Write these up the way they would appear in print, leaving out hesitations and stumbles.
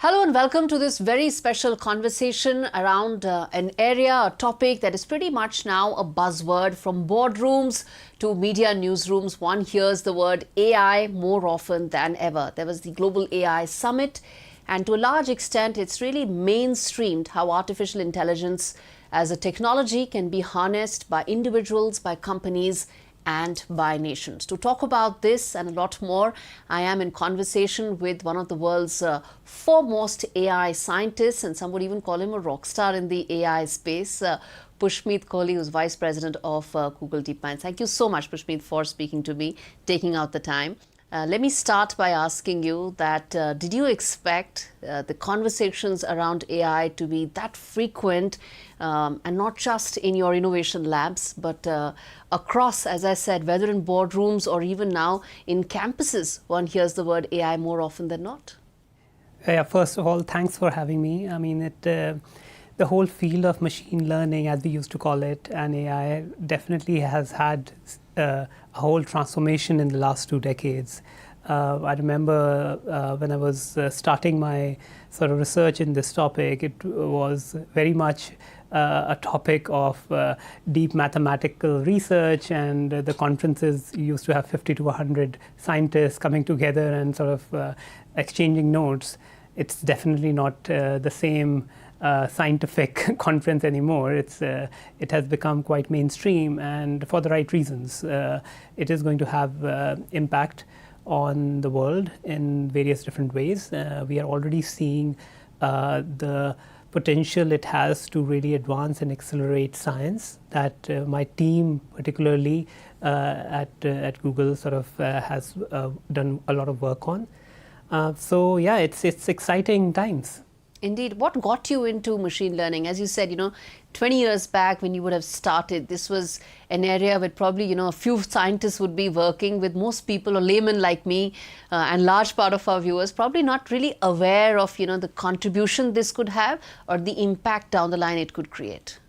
Hello and welcome to this very special conversation around an area, a topic that is pretty much now a buzzword. From boardrooms to media newsrooms, one hears the word AI more often than ever. There was the Global AI Summit, and to a large extent, it's really mainstreamed how artificial intelligence as a technology can be harnessed by individuals, by companies, and by nations. To talk about this and a lot more, I am in conversation with one of the world's foremost AI scientists, and some would even call him a rock star in the AI space, Pushmeet Kohli, who's Vice President of Google DeepMind. Thank you so much, Pushmeet, for speaking to me, taking out the time. Let me start by asking you that did you expect the conversations around AI to be that frequent, and not just in your innovation labs, but across, as I said, whether in boardrooms or even now in campuses, one hears the word AI more often than not? Yeah, first of all, thanks for having me. I mean, the whole field of machine learning, as we used to call it, and AI definitely has had a whole transformation in the last 2 decades. I remember when I was starting my sort of research in this topic, it was very much a topic of deep mathematical research, and the conferences used to have 50 to 100 scientists coming together and sort of exchanging notes. It's definitely not the same scientific conference anymore. It has become quite mainstream, and for the right reasons. It is going to have impact on the world in various different ways. We are already seeing the potential it has to really advance and accelerate science that my team, particularly at Google, sort of has done a lot of work on. So yeah, it's exciting times. Indeed. What got you into machine learning? As you said, 20 years back when you would have started, this was an area where probably, a few scientists would be working with. Most people, or laymen like me, and large part of our viewers, probably not really aware of, the contribution this could have or the impact down the line it could create.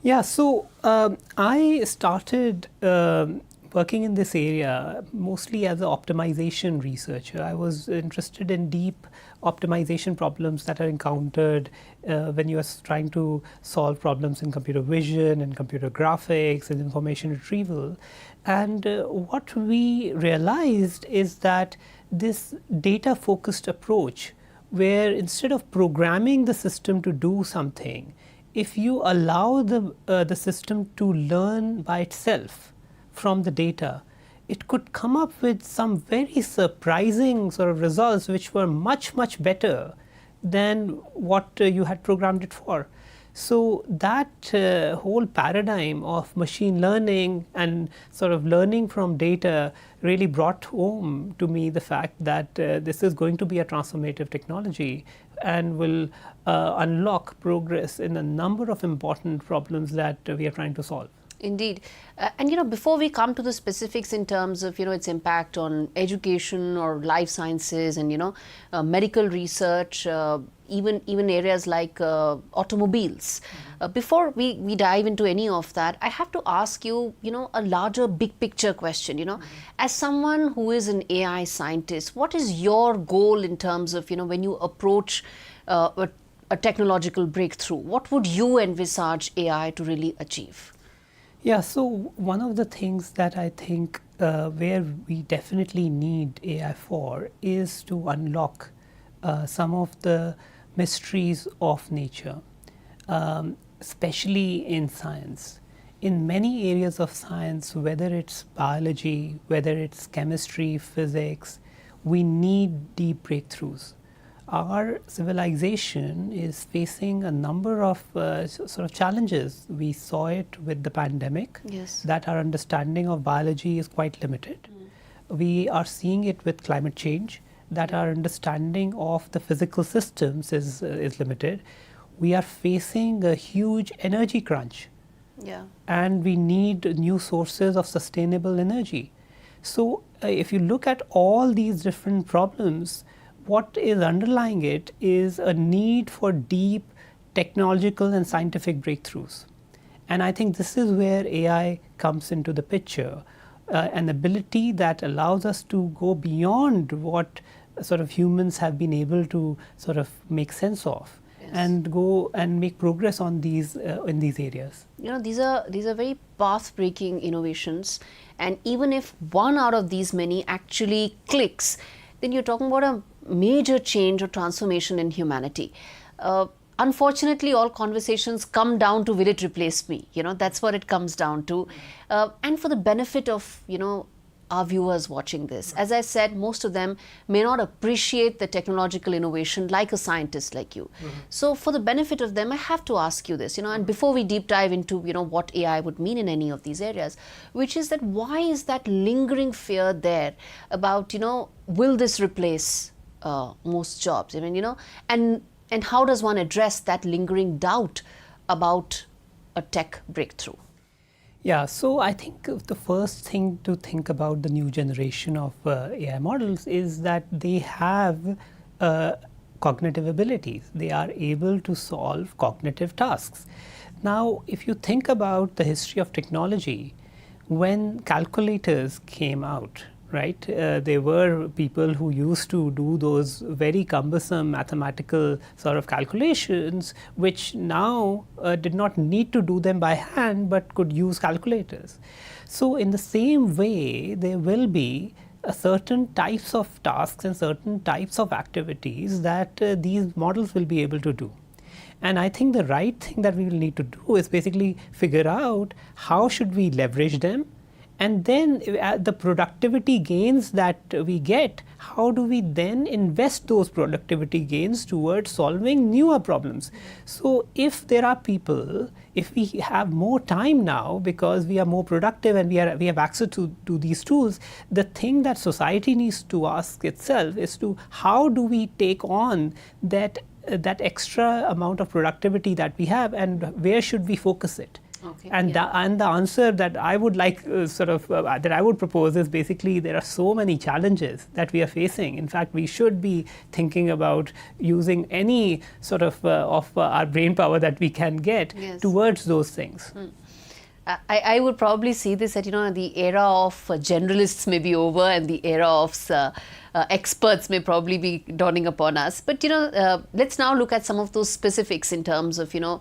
Yeah, so I started working in this area mostly as an optimization researcher. I was interested in deep optimization problems that are encountered when you are trying to solve problems in computer vision and computer graphics and information retrieval. And what we realized is that this data-focused approach, where instead of programming the system to do something, if you allow the system to learn by itself from the data, it could come up with some very surprising sort of results which were much, much better than what you had programmed it for. So that whole paradigm of machine learning and sort of learning from data really brought home to me the fact that this is going to be a transformative technology and will unlock progress in a number of important problems that we are trying to solve. Indeed. And before we come to the specifics in terms of its impact on education or life sciences and medical research, even areas like automobiles, before we dive into any of that, I have to ask you a larger big picture question. As someone who is an AI scientist, what is your goal in terms of when you approach a technological breakthrough? What would you envisage AI to really achieve? Yeah, so one of the things that I think where we definitely need AI for is to unlock some of the mysteries of nature, especially in science. In many areas of science, whether it's biology, whether it's chemistry, physics, we need deep breakthroughs. Our civilization is facing a number of sort of challenges. We saw it with the pandemic, yes, that our understanding of biology is quite limited. We are seeing it with climate change, that our understanding of the physical systems is limited. We are facing a huge energy crunch, and we need new sources of sustainable energy. So if you look at all these different problems, what is underlying it is a need for deep technological and scientific breakthroughs. And I think this is where AI comes into the picture, an ability that allows us to go beyond what sort of humans have been able to sort of make sense of. Yes. And go and make progress on these in these areas. You know, these are very path-breaking innovations, and even if one out of these many actually clicks, then you're talking about a major change or transformation in humanity. Unfortunately, all conversations come down to, will it replace me? You know, that's what it comes down to. And for the benefit of, you know, our viewers watching this, as I said, most of them may not appreciate the technological innovation like a scientist like you. So for the benefit of them, I have to ask you this, you know, and before we deep dive into, you know, what AI would mean in any of these areas, which is that why is that lingering fear there about, you know, will this replace most jobs? I mean, you know, and how does one address that lingering doubt about a tech breakthrough? Yeah, so I think the first thing to think about the new generation of AI models is that they have cognitive abilities. They are able to solve cognitive tasks. Now, if you think about the history of technology, when calculators came out, right, there were people who used to do those very cumbersome mathematical sort of calculations, which now did not need to do them by hand, but could use calculators. So in the same way, there will be certain types of tasks and certain types of activities that these models will be able to do. And I think the right thing that we will need to do is basically figure out how should we leverage them. And then the productivity gains that we get, how do we then invest those productivity gains towards solving newer problems? So if there are people, if we have more time now because we are more productive and we have access to these tools, the thing that society needs to ask itself is to how do we take on that extra amount of productivity that we have, and where should we focus it? Okay, and the answer that I would like that I would propose is basically there are so many challenges that we are facing. In fact, we should be thinking about using any sort of our brain power that we can get towards those things. I would probably see this that, you know, the era of generalists may be over and the era of experts may probably be dawning upon us. But, you know, let's now look at some of those specifics in terms of, you know,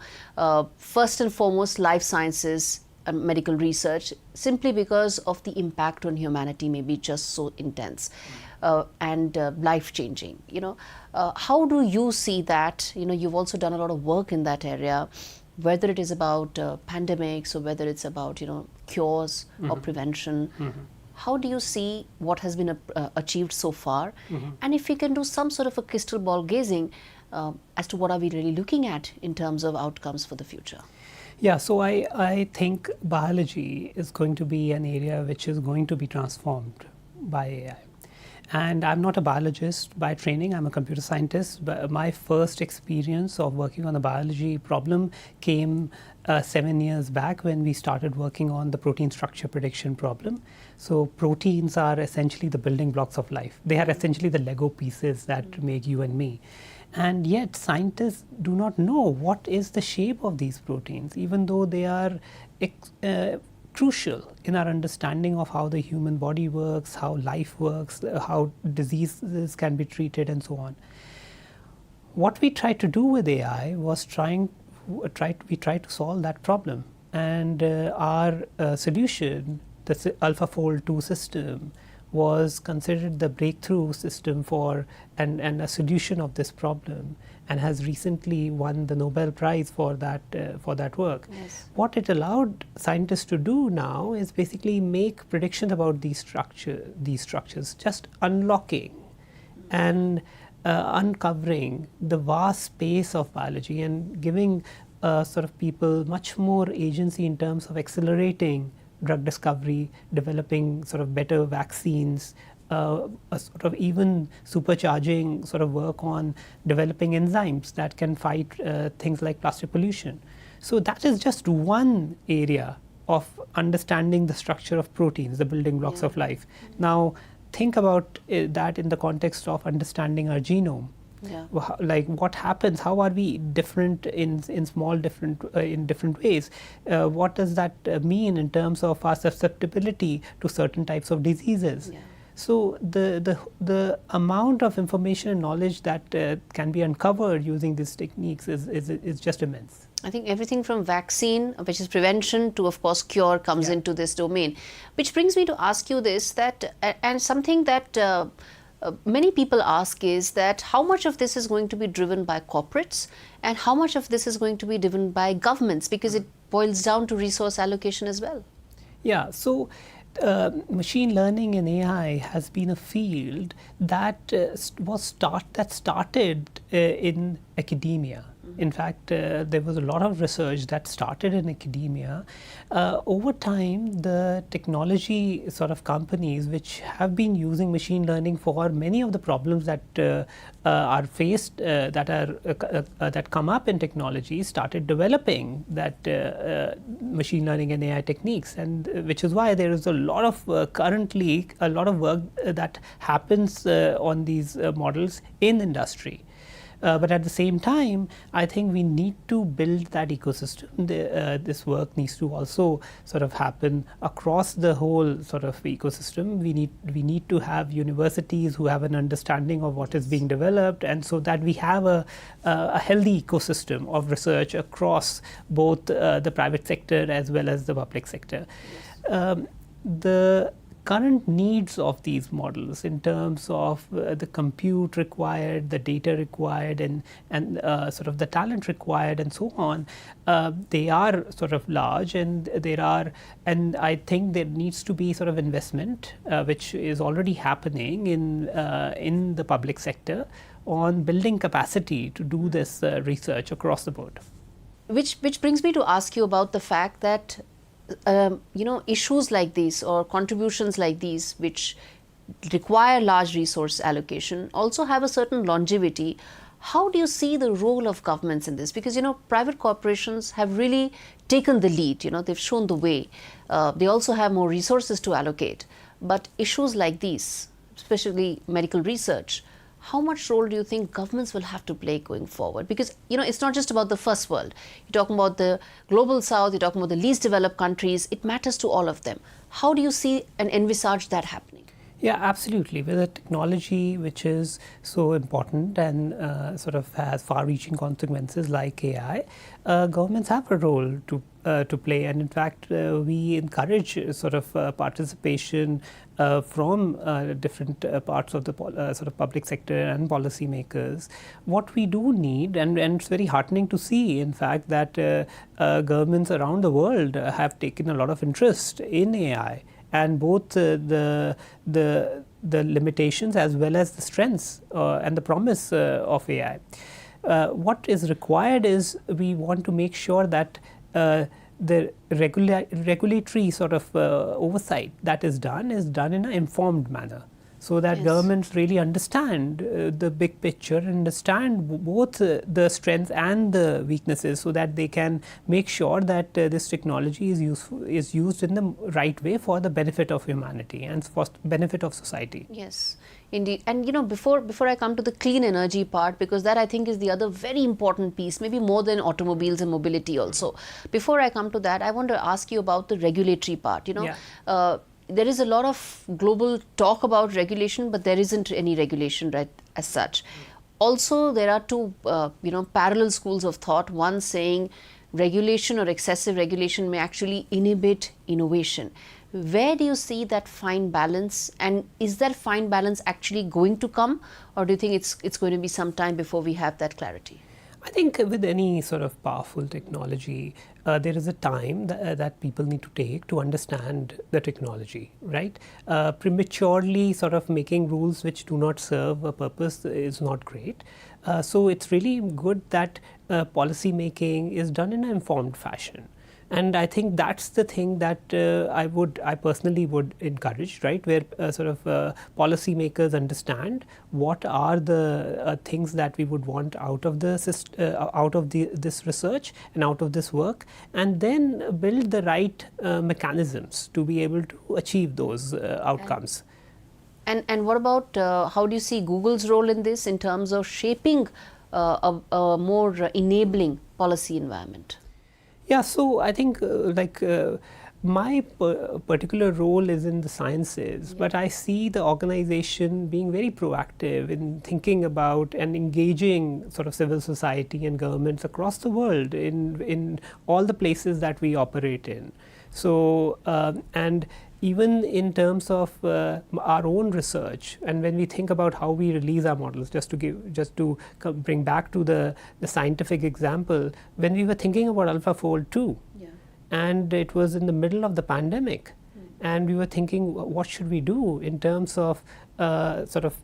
first and foremost, life sciences and medical research, simply because of the impact on humanity may be just so intense and life-changing. You know, how do you see that? You know, you've also done a lot of work in that area, whether it is about pandemics or whether it's about, you know, cures or prevention. How do you see what has been achieved so far? And if we can do some sort of a crystal ball gazing as to what are we really looking at in terms of outcomes for the future? Yeah, so I think biology is going to be an area which is going to be transformed by AI. And I'm not a biologist by training, I'm a computer scientist, but my first experience of working on a biology problem came 7 years back when we started working on the protein structure prediction problem. So proteins are essentially the building blocks of life. They are essentially the Lego pieces that make you and me. And yet scientists do not know what is the shape of these proteins, even though they are crucial in our understanding of how the human body works, how life works, how diseases can be treated, and so on. What we tried to do with AI was we tried to solve that problem, and our solution, the AlphaFold 2 system, was considered the breakthrough system for and a solution of this problem, and has recently won the Nobel Prize for that work. Yes. What it allowed scientists to do now is basically make predictions about these structures, just unlocking and uncovering the vast space of biology and giving sort of people much more agency in terms of accelerating drug discovery, developing sort of better vaccines, sort of even supercharging sort of work on developing enzymes that can fight things like plastic pollution. So that is just one area of understanding the structure of proteins, the building blocks of life. Now think about that in the context of understanding our genome. Like what happens, how are we different in different ways? What does that mean in terms of our susceptibility to certain types of diseases? So the amount of information and knowledge that can be uncovered using these techniques is just immense. I think everything from vaccine, which is prevention, to of course cure comes into this domain. Which brings me to ask you this, that and something that many people ask is that how much of this is going to be driven by corporates and how much of this is going to be driven by governments, because it boils down to resource allocation as well. Yeah, so machine learning and AI has been a field that started in academia. In fact, there was a lot of research that started in academia. Over time, the technology sort of companies which have been using machine learning for many of the problems that are faced, that come up in technology, started developing that machine learning and AI techniques, and which is why there is a lot of currently a lot of work that happens on these models in industry. But at the same time, I think we need to build that ecosystem. This work needs to also sort of happen across the whole sort of ecosystem. We need to have universities who have an understanding of what is being developed, and so that we have a healthy ecosystem of research across both the private sector as well as the public sector. The current needs of these models in terms of the compute required, the data required, and sort of the talent required, and so on, they are sort of large, and I think there needs to be sort of investment, which is already happening in the public sector, on building capacity to do this research across the board. Which brings me to ask you about the fact that issues like these or contributions like these, which require large resource allocation, also have a certain longevity. How do you see the role of governments in this? Because private corporations have really taken the lead. They've shown the way. They also have more resources to allocate. But issues like these, especially medical research, how much role do you think governments will have to play going forward? Because it's not just about the first world. You're talking about the global south, you're talking about the least developed countries. It matters to all of them. How do you see and envisage that happening? Yeah, absolutely. With a technology which is so important and sort of has far-reaching consequences like AI, governments have a role to play, and in fact, we encourage sort of participation from different parts of the sort of public sector and policymakers. What we do need, and it's very heartening to see, in fact, that governments around the world have taken a lot of interest in AI. And both the limitations as well as the strengths and the promise of AI. What is required is we want to make sure that the regulatory sort of oversight that is done in an informed manner, so that governments really understand the big picture, understand both the strengths and the weaknesses, so that they can make sure that this technology is used in the right way for the benefit of humanity and for the benefit of society. Yes, indeed. And before I come to the clean energy part, because that I think is the other very important piece, maybe more than automobiles and mobility also. Before I come to that, I want to ask you about the regulatory part. There is a lot of global talk about regulation, but there isn't any regulation right as such. Also, there are two parallel schools of thought. One saying regulation or excessive regulation may actually inhibit innovation. Where do you see that fine balance, and is that fine balance actually going to come, or do you think it's going to be some time before we have that clarity? I think with any sort of powerful technology, there is a time that people need to take to understand the technology, right? Prematurely sort of making rules which do not serve a purpose is not great. So it's really good that policy making is done in an informed fashion. And I think that's the thing that I personally would encourage, right? Where sort of policymakers understand what are the things that we would want out of this research and out of this work, and then build the right mechanisms to be able to achieve those outcomes. And what about how do you see Google's role in this in terms of shaping a more enabling policy environment? Yeah, so I think My particular role is in the sciences, but I see the organization being very proactive in thinking about and engaging sort of civil society and governments across the world in all the places that we operate in. So, and even in terms of our own research, and when we think about how we release our models, just to bring back to the scientific example, when we were thinking about AlphaFold 2, and it was in the middle of the pandemic, and we were thinking, what should we do in terms of sort of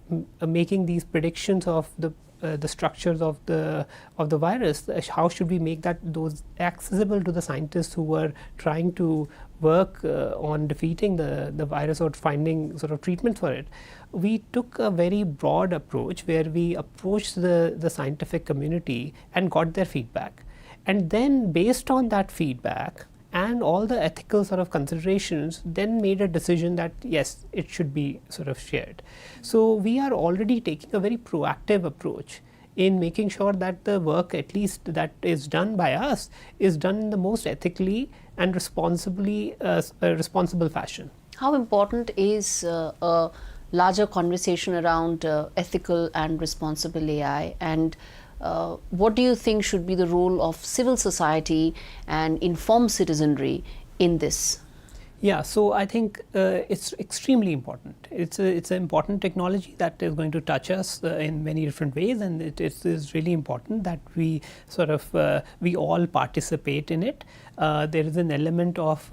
making these predictions of the structures of the virus? How should we make those accessible to the scientists who were trying to work on defeating the virus or finding sort of treatment for it? We took a very broad approach where we approached the scientific community and got their feedback, and then based on that feedback and all the ethical sort of considerations, then made a decision that yes, it should be sort of shared. So we are already taking a very proactive approach in making sure that the work, at least that is done by us, is done in the most ethically and responsible fashion. How important is a larger conversation around ethical and responsible AI, and what do you think should be the role of civil society and informed citizenry in this? Yeah, so I think it's extremely important. It's an important technology that is going to touch us in many different ways, and it is really important that we sort of we all participate in it. There is an element of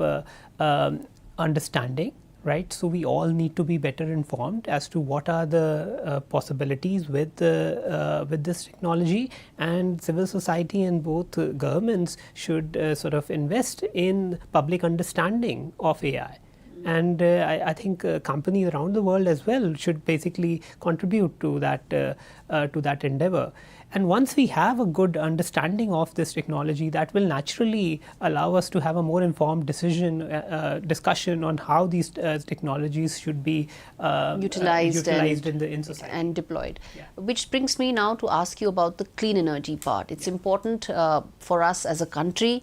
understanding. Right, so we all need to be better informed as to what are the possibilities with this technology, and civil society and both governments should sort of invest in public understanding of AI. And I think companies around the world as well should basically contribute to that endeavor. And once we have a good understanding of this technology, that will naturally allow us to have a more informed discussion on how these technologies should be utilized in society and deployed. Yeah. Which brings me now to ask you about the clean energy part. It's important for us as a country,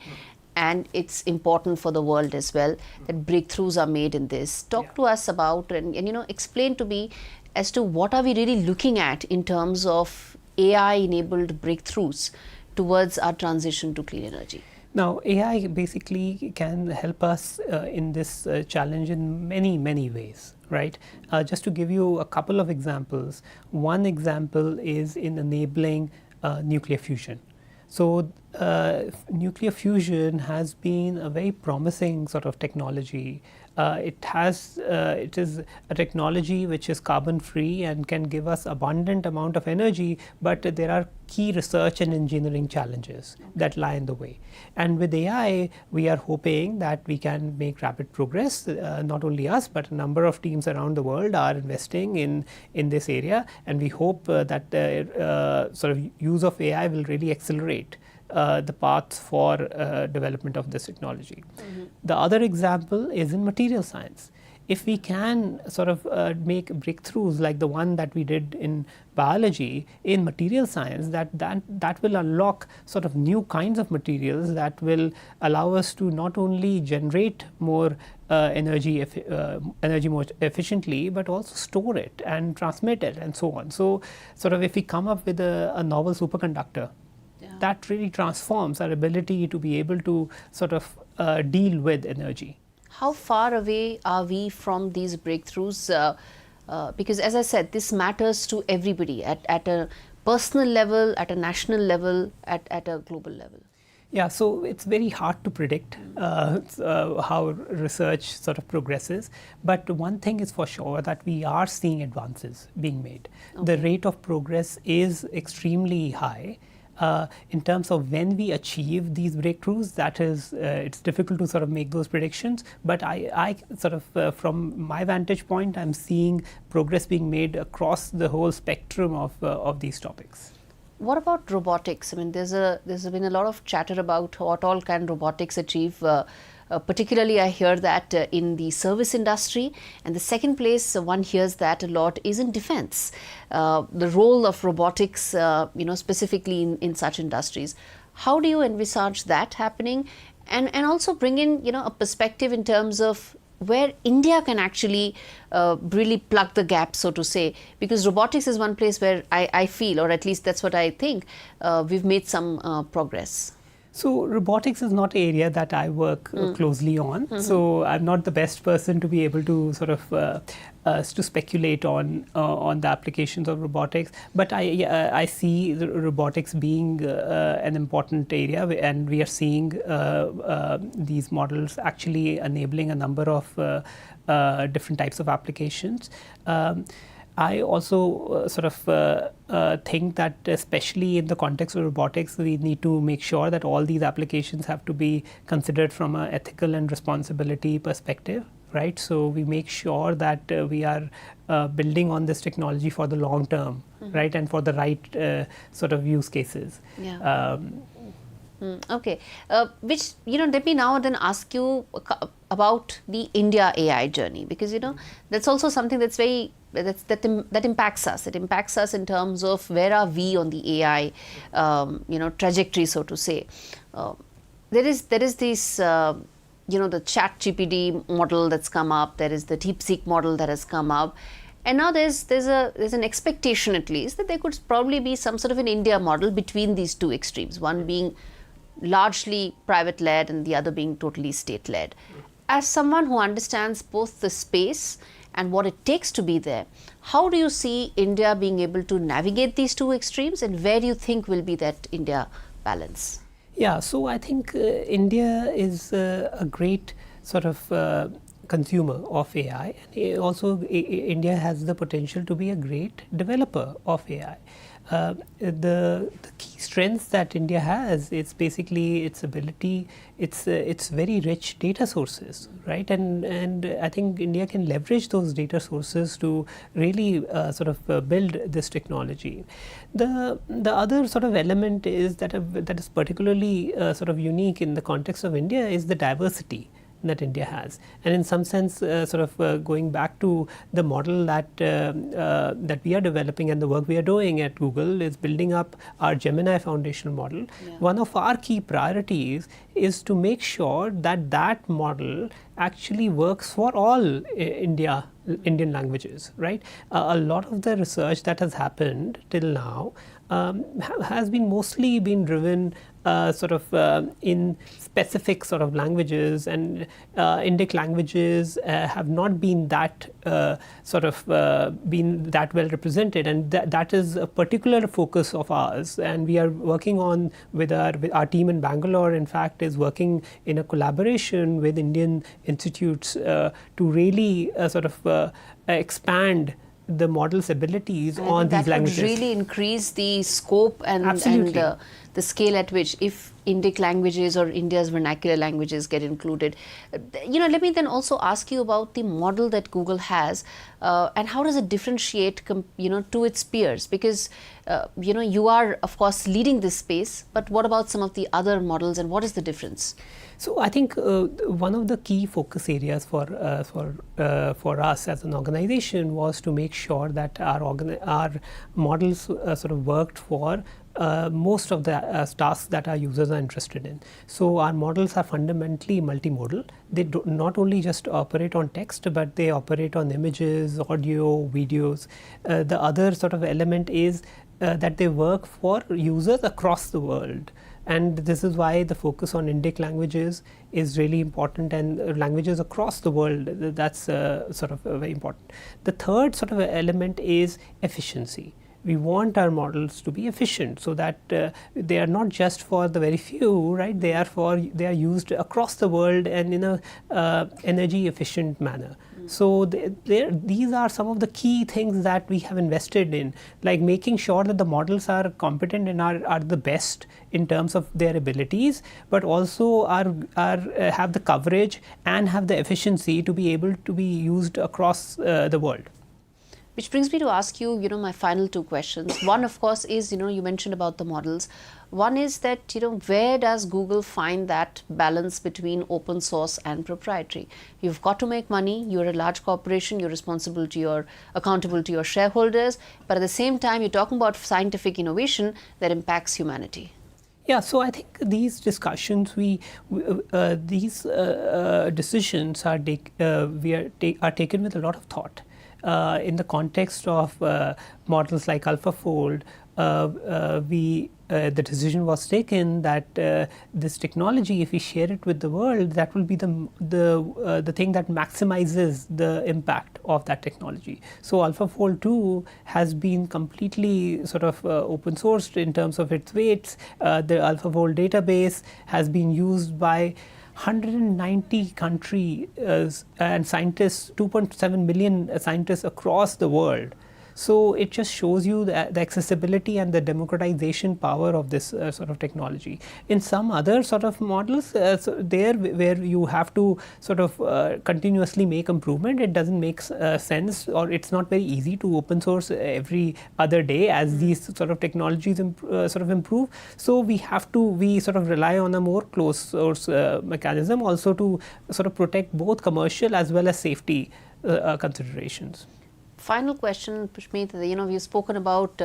and it's important for the world as well, that breakthroughs are made in this. Talk to us about and explain to me as to what are we really looking at in terms of AI-enabled breakthroughs towards our transition to clean energy. Now, AI basically can help us in this challenge in many ways, right? Just to give you a couple of examples, one example is in enabling nuclear fusion. So nuclear fusion has been a very promising sort of technology. It is a technology which is carbon free and can give us abundant amount of energy, but there are key research and engineering challenges that lie in the way. And with AI, we are hoping that we can make rapid progress. Not only us, but a number of teams around the world are investing in this area, and we hope that sort of use of AI will really accelerate the path for development of this technology. The other example is in material science. If we can sort of make breakthroughs like the one that we did in biology in material science, that will unlock sort of new kinds of materials that will allow us to not only generate more energy more efficiently, but also store it and transmit it and so on. So sort of if we come up with a novel superconductor, that really transforms our ability to be able to sort of deal with energy. How far away are we from these breakthroughs? Because as I said, this matters to everybody at a personal level, at a national level, at a global level. Yeah, so it's very hard to predict how research sort of progresses. But one thing is for sure, that we are seeing advances being made. The rate of progress is extremely high. In terms of when we achieve these breakthroughs, that is, it's difficult to sort of make those predictions. But I sort of, from my vantage point, I'm seeing progress being made across the whole spectrum of these topics. What about robotics? I mean, there's been a lot of chatter about what all can robotics achieve. Particularly, I hear that in the service industry, and the second place one hears that a lot is in defense. The role of robotics, specifically in such industries. How do you envisage that happening? and also bring in, you know, a perspective in terms of where India can actually really plug the gap, so to say, because robotics is one place where I feel, or at least that's what I think, we've made some progress. So robotics is not an area that I work closely on. So I'm not the best person to be able to sort of to speculate on the applications of robotics. But I see the robotics being an important area, and we are seeing these models actually enabling a number of different types of applications. I also think that especially in the context of robotics, we need to make sure that all these applications have to be considered from an ethical and responsibility perspective, right? So we make sure that we are building on this technology for the long term, right, and for the right sort of use cases. Yeah. Okay, which, you know, let me now then ask you about the India AI journey, because, you know, that's also something that's very that impacts us. It impacts us in terms of where are we on the AI, you know, trajectory, so to say. There is this, you know, the ChatGPT model that's come up. There is the DeepSeek model that has come up. And now there's an expectation, at least, that there could probably be some sort of an India model between these two extremes, one being largely private-led and the other being totally state-led. As someone who understands both the space and what it takes to be there, how do you see India being able to navigate these two extremes, and where do you think will be that India balance? Yeah, so I think India is a great sort of consumer of AI, and also India has the potential to be a great developer of AI. The key strengths that India has, it's basically its ability, it's very rich data sources, right? And I think India can leverage those data sources to really sort of build this technology. The other sort of element is that is particularly sort of unique in the context of India is the diversity that India has, and in some sense going back to the model that that we are developing and the work we are doing at Google is building up our Gemini foundational model. Yeah. One of our key priorities is to make sure that that model actually works for all Indian languages, right? A lot of the research that has happened till now has been mostly been driven in specific sort of languages, and Indic languages have not been that been that well represented, and that is a particular focus of ours. And we are working on with our team in Bangalore. In fact, is working in a collaboration with Indian institutes to really expand the model's abilities on these languages. That would really increase the scope and the scale at which, if Indic languages or India's vernacular languages get included. Let me then also ask you about the model that Google has, and how does it differentiate to its peers, because you are of course leading this space, but what about some of the other models, and what is the difference? So I think one of the key focus areas for us as an organization was to make sure that our models worked for most of the tasks that our users are interested in. So our models are fundamentally multimodal. They do not only just operate on text, but they operate on images, audio, videos. The other sort of element is that they work for users across the world. And this is why the focus on Indic languages is really important, and languages across the world, that's very important. The third sort of element is efficiency. We want our models to be efficient, so that they are not just for the very few, right? They are used across the world and in a energy efficient manner. So these are some of the key things that we have invested in, like making sure that the models are competent and are the best in terms of their abilities, but also have the coverage and have the efficiency to be able to be used across the world. Which brings me to ask you, my final two questions. One, of course, is, you mentioned about the models. One is that, where does Google find that balance between open source and proprietary? You've got to make money. You're a large corporation. You're accountable to your shareholders. But at the same time, you're talking about scientific innovation that impacts humanity. Yeah, so I think these discussions, these decisions are taken with a lot of thought. In the context of models like AlphaFold, the decision was taken that this technology, if we share it with the world, that will be the thing that maximizes the impact of that technology. So AlphaFold 2 has been completely sort of open sourced in terms of its weights. The AlphaFold database has been used by 190 countries and scientists, 2.7 million scientists across the world. So it just shows you the accessibility and the democratization power of this sort of technology. In some other sort of models, where you have to sort of continuously make improvement, it doesn't make sense, or it's not very easy to open source every other day as these sort of technologies sort of improve. So we sort of rely on a more closed source mechanism also to sort of protect both commercial as well as safety considerations. Final question, Pushmeet. We've spoken about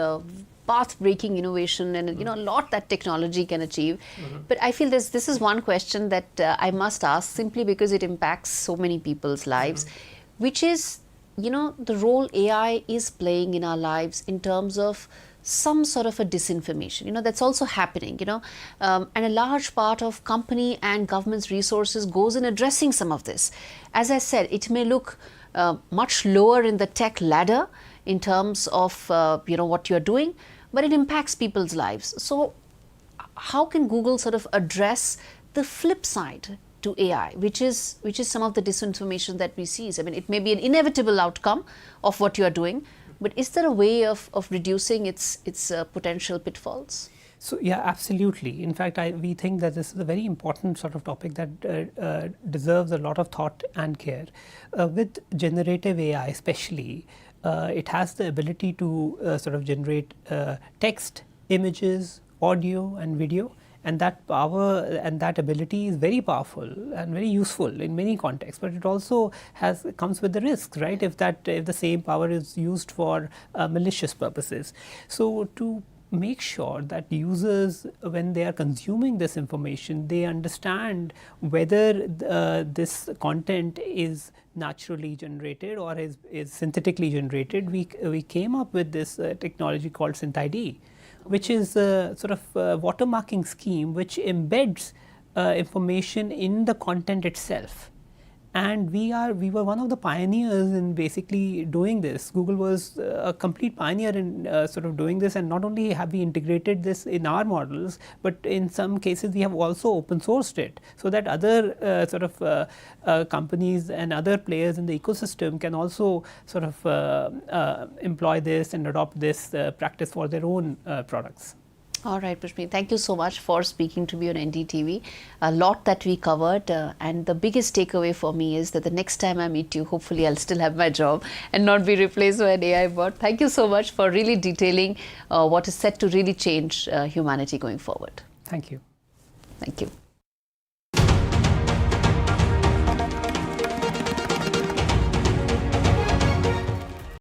path-breaking innovation and a lot that technology can achieve. But I feel this is one question that I must ask, simply because it impacts so many people's lives, which is the role AI is playing in our lives in terms of some sort of a disinformation. That's also happening. And a large part of company and government's resources goes in addressing some of this. As I said, it may look much lower in the tech ladder in terms of what you're doing, but it impacts people's lives. So how can Google sort of address the flip side to AI, which is some of the disinformation that we see? I mean, it may be an inevitable outcome of what you're doing, but is there a way of reducing its potential pitfalls? So yeah, absolutely. In fact, we think that this is a very important sort of topic that deserves a lot of thought and care. With generative AI especially, it has the ability to sort of generate text, images, audio and video, and that power and that ability is very powerful and very useful in many contexts. But it also comes with the risks, right? If the same power is used for malicious purposes. So to make sure that users, when they are consuming this information, they understand whether this content is naturally generated or is synthetically generated, we came up with this technology called SynthID, which is a sort of watermarking scheme which embeds information in the content itself. And we were one of the pioneers in basically doing this. Google was a complete pioneer in sort of doing this, and not only have we integrated this in our models, but in some cases we have also open sourced it, so that other sort of companies and other players in the ecosystem can also sort of employ this and adopt this practice for their own products. All right, Pushmeet, thank you so much for speaking to me on NDTV. A lot that we covered, and the biggest takeaway for me is that the next time I meet you, hopefully I'll still have my job and not be replaced by an AI bot. Thank you so much for really detailing what is set to really change humanity going forward. Thank you. Thank you.